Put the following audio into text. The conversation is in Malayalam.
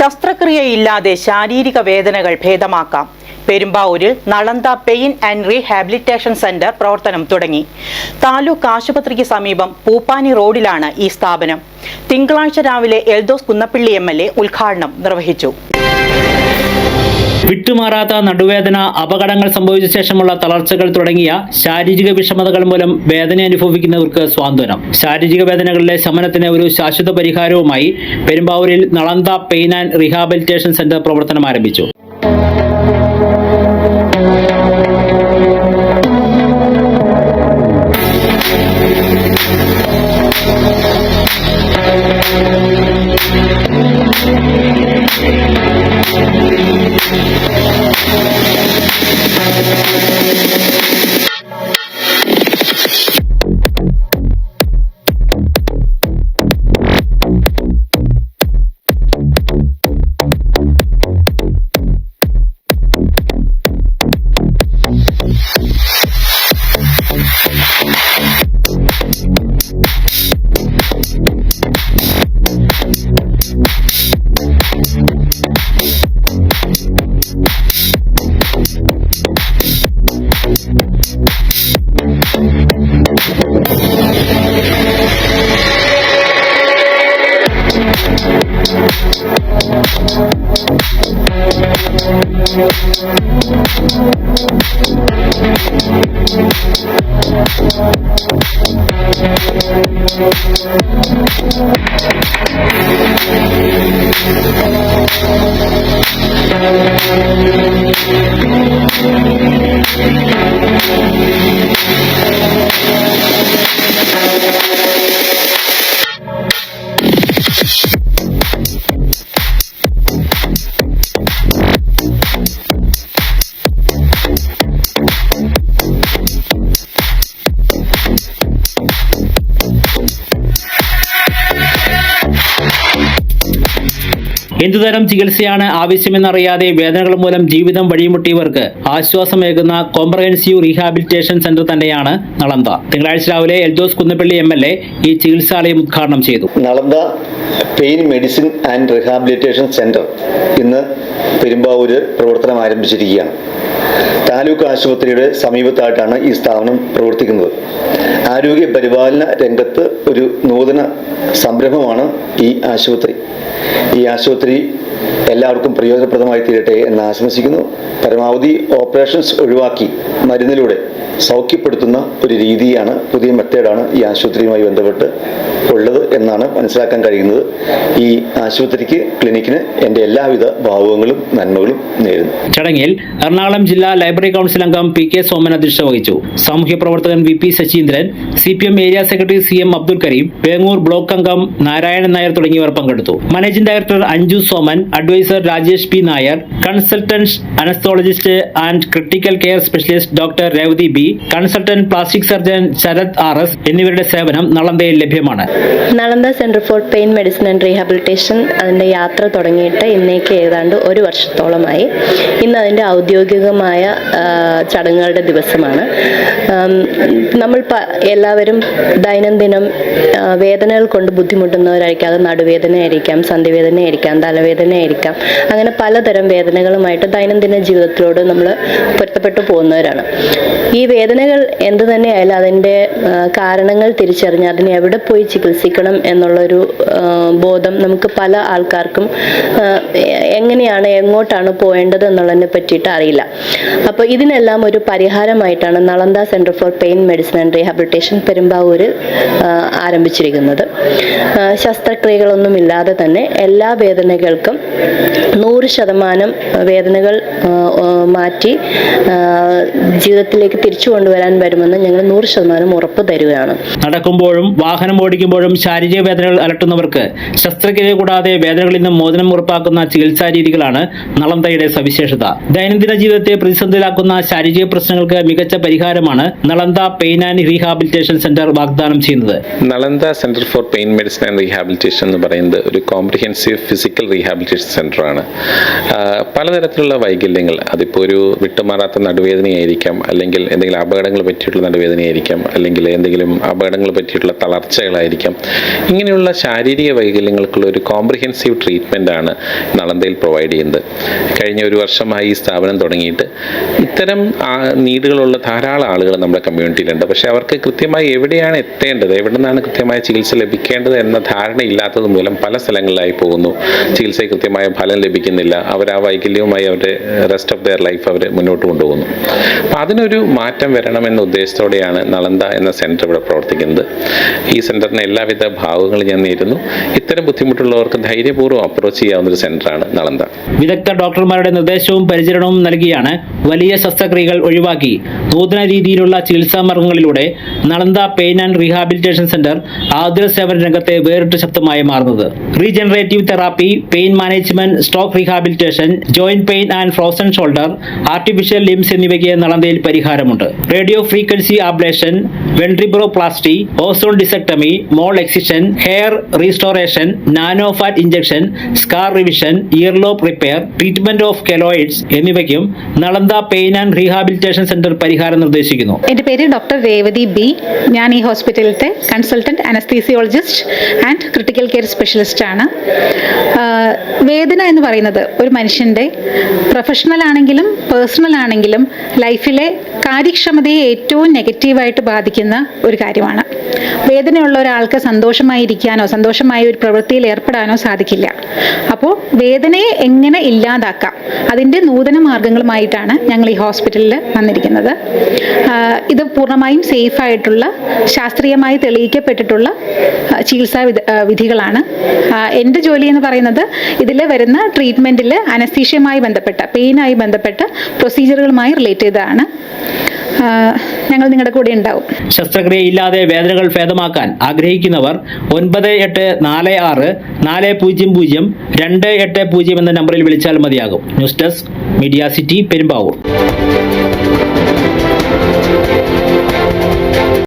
ശസ്ത്രക്രിയയില്ലാതെ ശാരീരിക വേദനകൾ ഭേദമാക്കാം. പെരുമ്പാവൂരിൽ Nalanda pain and rehabilitation centre പ്രവർത്തനം തുടങ്ങി. താലൂക്ക് ആശുപത്രിക്ക് സമീപം പൂപ്പാനി റോഡിലാണ് ഈ സ്ഥാപനം. തിങ്കളാഴ്ച രാവിലെ എൽദോസ് കുന്നപ്പിള്ളി MLA ഉദ്ഘാടനം നിർവഹിച്ചു. വിട്ടുമാറാത്ത നടുവേദന, അപകടങ്ങൾ സംഭവിച്ച ശേഷമുള്ള തളർച്ചകൾ തുടങ്ങിയ ശാരീരിക വിഷമതകൾ മൂലം വേദന അനുഭവിക്കുന്നവർക്ക് സ്വാന്തനം. ശാരീരിക വേദനകളിലെ ശമനത്തിന് ഒരു ശാശ്വത പരിഹാരവുമായി പെരുമ്പാവൂരിൽ Nalanda pain and rehabilitation centre പ്രവർത്തനം ആരംഭിച്ചു. എന്തുതരം ചികിത്സയാണ് ആവശ്യമെന്നറിയാതെ വേദനകൾ മൂലം ജീവിതം വഴിമുട്ടിയവർക്ക് ആശ്വാസമേകുന്ന കോംപ്രഹെൻസീവ് റീഹാബിലിറ്റേഷൻ സെന്റർ തന്നെയാണ് നളന്ദ. തിങ്കളാഴ്ച രാവിലെ എൽദോസ് കുന്നപ്പിള്ളി MLA ഈ ചികിത്സാലയം ഉദ്ഘാടനം ചെയ്തു. Nalanda pain medicine and rehabilitation centre ഇന്ന് പെരുമ്പാവൂര് പ്രവർത്തനം ആരംഭിച്ചിരിക്കുകയാണ്. താലൂക്ക് ആശുപത്രിയുടെ സമീപത്തായിട്ടാണ് ഈ സ്ഥാപനം പ്രവർത്തിക്കുന്നത്. ആരോഗ്യ പരിപാലന രംഗത്ത് ഒരു നൂതന സംരംഭമാണ് ഈ ആശുപത്രി. ഈ ആശുപത്രി എല്ലാവർക്കും പ്രയോജനപ്രദമായി തീരട്ടെ എന്ന് ആശംസിക്കുന്നു. പരമാവധി ഓപ്പറേഷൻസ് ഒഴിവാക്കി മരുന്നിലൂടെ സൗഖ്യപ്പെടുത്തുന്ന ഒരു രീതിയാണ്, പുതിയ മെത്തേഡാണ് ഈ ആശുപത്രിയുമായി ബന്ധപ്പെട്ട് ഉള്ളത് എന്നാണ് മനസ്സിലാക്കാൻ കഴിയുന്നത്. ഈ ആശുപത്രിക്ക്, ക്ലിനിക്കിന് എൻ്റെ എല്ലാവിധ ഭാവുകങ്ങളും നന്മകളും നേരുന്നു. ചടങ്ങിൽ എറണാകുളം ജില്ലാ ലൈബ്രറി കൗൺസിൽ അംഗം PK സോമൻ അധ്യക്ഷത വഹിച്ചു. സാമൂഹ്യ പ്രവർത്തകൻ VP Sasheendran, CPM area secretary CM Abdul Kareem, Vengoor block അംഗം നാരായണൻ നായർ തുടങ്ങിയവർ പങ്കെടുത്തു. Managing director Anju Soman, advisor Rajesh P Nair, consultant anaesthesiologist and critical care specialist doctor Revathi B, consultant plastic surgeon Sarath RS എന്നിവരുടെ സേവനം നളന്ദയിൽ ലഭ്യമാണ്. Nalanda centre for pain medicine and rehabilitation അതിൻ്റെ യാത്ര തുടങ്ങിയിട്ട് ഇന്നേക്ക് ഏതാണ്ട് 1 വർഷത്തോളമായി. ഇന്ന് അതിൻ്റെ ഔദ്യോഗികമായ ചടങ്ങുകളുടെ ദിവസമാണ്. നമ്മൾ എല്ലാവരും ദൈനംദിനം വേദനകൾ കൊണ്ട് ബുദ്ധിമുട്ടുന്നവരായിരിക്കാം. അത് നടുവേദനയായിരിക്കാം, സന്ധിവേദനയായിരിക്കാം, തലവേദനയായിരിക്കാം, അങ്ങനെ പലതരം വേദനകളുമായിട്ട് ദൈനംദിന ജീവിതത്തിലോട് നമ്മൾ പൊരുത്തപ്പെട്ടു പോകുന്നവരാണ്. ഈ വേദനകൾ എന്ത് തന്നെയായാലും അതിൻ്റെ കാരണങ്ങൾ തിരിച്ചറിഞ്ഞ് അതിനെ എവിടെ പോയി ചികിത്സിക്കണം എന്നുള്ളൊരു ബോധം നമുക്ക് പല ആൾക്കാർക്കും എങ്ങനെയാണ്, എങ്ങോട്ടാണ് പോകേണ്ടത് എന്നുള്ളതിനെ പറ്റിയിട്ട് അറിയില്ല. അപ്പോൾ ഇതിനെല്ലാം ഒരു പരിഹാരമായിട്ടാണ് Nalanda centre for pain medicine and rehabilitation പെരുമ്പാവൂരിൽ ആരംഭിച്ചിരിക്കുന്നത്. ശസ്ത്രക്രിയകളൊന്നുമില്ലാതെ തന്നെ എല്ലാ വേദനകൾക്കും 100% വേദനകൾ മാറ്റി ജീവിതത്തിലേക്ക് തിരിച്ചു കൊണ്ടുവരാൻ വരുമെന്ന് ഞങ്ങൾ 100% ഉറപ്പ് തരുകയാണ്. നടക്കുമ്പോഴും വാഹനം ഓടിക്കുമ്പോഴും ശാരീരിക വേദനകൾ അലട്ടുന്നവർക്ക് ശസ്ത്രക്രിയ കൂടാതെ വേദനകളിൽ നിന്ന് മോചനം ഉറപ്പാക്കുന്ന ചികിത്സാ രീതികളാണ് നളന്ദയുടെ സവിശേഷത. ദൈനംദിന ജീവിതത്തെ പ്രതിസന്ധിയിലാക്കുന്ന ശാരീരിക പ്രശ്നങ്ങൾക്ക് മികച്ച പരിഹാരമാണ് Nalanda pain and rehabilitation centre വാഗ്ദാനം ചെയ്യുന്നത്. Nalanda centre for pain medicine and rehabilitation എന്ന് പറയുന്നത് ഒരു കോംപ്രിഹെൻസീവ് ഫിസിക്കൽ റീഹാബിലിറ്റേഷൻ സെന്റർ സെൻ്ററാണ്. പലതരത്തിലുള്ള വൈകല്യങ്ങൾ, അതിപ്പോൾ ഒരു വിട്ടുമാറാത്ത നടുവേദനയായിരിക്കാം, അല്ലെങ്കിൽ എന്തെങ്കിലും അപകടങ്ങൾ പറ്റിയിട്ടുള്ള നടുവേദനയായിരിക്കാം, അല്ലെങ്കിൽ എന്തെങ്കിലും അപകടങ്ങൾ പറ്റിയിട്ടുള്ള തളർച്ചകളായിരിക്കാം. ഇങ്ങനെയുള്ള ശാരീരിക വൈകല്യങ്ങൾക്കുള്ള ഒരു കോംപ്രിഹെൻസീവ് ട്രീറ്റ്മെൻറ്റാണ് നളന്തയിൽ പ്രൊവൈഡ് ചെയ്യുന്നത്. കഴിഞ്ഞ ഒരു വർഷമായി ഈ സ്ഥാപനം തുടങ്ങിയിട്ട് ഇത്തരം നീഡുകളുള്ള ധാരാളം ആളുകൾ നമ്മുടെ കമ്മ്യൂണിറ്റിയിലുണ്ട്. പക്ഷേ അവർക്ക് കൃത്യമായി എവിടെയാണ് എത്തേണ്ടത്, എവിടെ നിന്നാണ് കൃത്യമായ ചികിത്സ ലഭിക്കേണ്ടത് എന്ന ധാരണയില്ലാത്തത് മൂലം പല സ്ഥലങ്ങളിലായി പോകുന്നു. ചികിത്സയ്ക്ക് കൃത്യമായ ഫലം ലഭിക്കുന്നില്ല. അവർ ആ വൈകല്യവുമായി അവരുടെ റെസ്റ്റ് ഓഫ് ദെയർ ലൈഫ് അവർ മുന്നോട്ട് കൊണ്ടുപോകുന്നു. അപ്പോൾ അതിനൊരു മാറ്റം വരണമെന്ന ഉദ്ദേശത്തോടെയാണ് നളന്ത എന്ന സെൻറ്റർ ഇവിടെ പ്രവർത്തിക്കുന്നത്. ഈ സെൻറ്ററിന് എല്ലാവിധ ഭാവങ്ങളും ഞാൻ നേരുന്നു. ഇത്തരം ബുദ്ധിമുട്ടുള്ളവർക്ക് ധൈര്യപൂർവ്വം അപ്രോച്ച് ചെയ്യാവുന്ന ഒരു സെൻറ്ററാണ് നളന്ത. വിദഗ്ധ ഡോക്ടർമാരുടെ നിർദ്ദേശവും പരിചരണവും നൽകിയാണ് വലിയ ശസ്ത്രക്രിയകൾ ഒഴിവാക്കി നൂതന രീതിയിലുള്ള ചികിത്സാ മാർഗങ്ങളിലൂടെ Nalanda pain and rehabilitation centre ആതുര സേവന രംഗത്തെ വേറിട്ട ശബ്ദമായി മാറുന്നത്. Regenerative therapy, pain management, stroke rehabilitation, joint pain and frozen shoulder, artificial limbs എന്നിവയ്ക്ക് നളന്തയിൽ പരിഹാരമുണ്ട്. Radio frequency ablation, vertebroplasty, ozone discectomy, mole excision, hair restoration, nano fat injection, scar revision, earlobe repair, treatment of keloids എന്നിവയ്ക്കും Nalanda pain and rehabilitation centre പരിഹാരം നിർദ്ദേശിക്കുന്നു. എൻ്റെ പേര് ഡോക്ടർ രേവതി ബി. ഞാൻ ഈ ഹോസ്പിറ്റലിലത്തെ consultant anaesthesiologist and critical care specialist ആണ്. വേദന എന്ന് പറയുന്നത് ഒരു മനുഷ്യൻ്റെ പ്രൊഫഷണൽ ആണെങ്കിലും പേഴ്സണൽ ആണെങ്കിലും ലൈഫിലെ കാര്യക്ഷമതയെ ഏറ്റവും നെഗറ്റീവായിട്ട് ബാധിക്കുന്ന ഒരു കാര്യമാണ്. വേദനയുള്ള ഒരാൾക്ക് സന്തോഷമായിരിക്കാനോ സന്തോഷമായ ഒരു പ്രവൃത്തിയിൽ ഏർപ്പെടാനോ സാധിക്കില്ല. അപ്പോൾ വേദനയെ എങ്ങനെ ഇല്ലാതാക്കാം, അതിൻ്റെ നൂതന മാർഗങ്ങളുമായിട്ടാണ് ഞങ്ങൾ ഈ ഹോസ്പിറ്റലിൽ വന്നിരിക്കുന്നത്. ഇത് പൂർണ്ണമായും സേഫായിട്ടുള്ള ശാസ്ത്രീയമായി തെളിയിക്കപ്പെട്ടിട്ടുള്ള ചികിത്സാ വിധികളാണ്. എൻ്റെ ജോലി എന്ന് പറയുന്നത് ഇതിൽ വരുന്ന ട്രീറ്റ്മെൻറ്റിൽ അനസ്തീഷ്യയുമായി ബന്ധപ്പെട്ട പെയിനുമായി ബന്ധപ്പെട്ട പ്രൊസീജിയറുകളുമായി റിലേറ്റ് ചെയ്തതാണ്. ഞങ്ങൾ നിങ്ങളുടെ കൂടെ ഉണ്ടാവും. ശസ്ത്രക്രിയ ഇല്ലാതെ വേദനകൾ ഭേദമാക്കാൻ ആഗ്രഹിക്കുന്നവർ 984004002880 എന്ന നമ്പറിൽ വിളിച്ചാൽ മതിയാകും. News desk media city, Perumbavoor.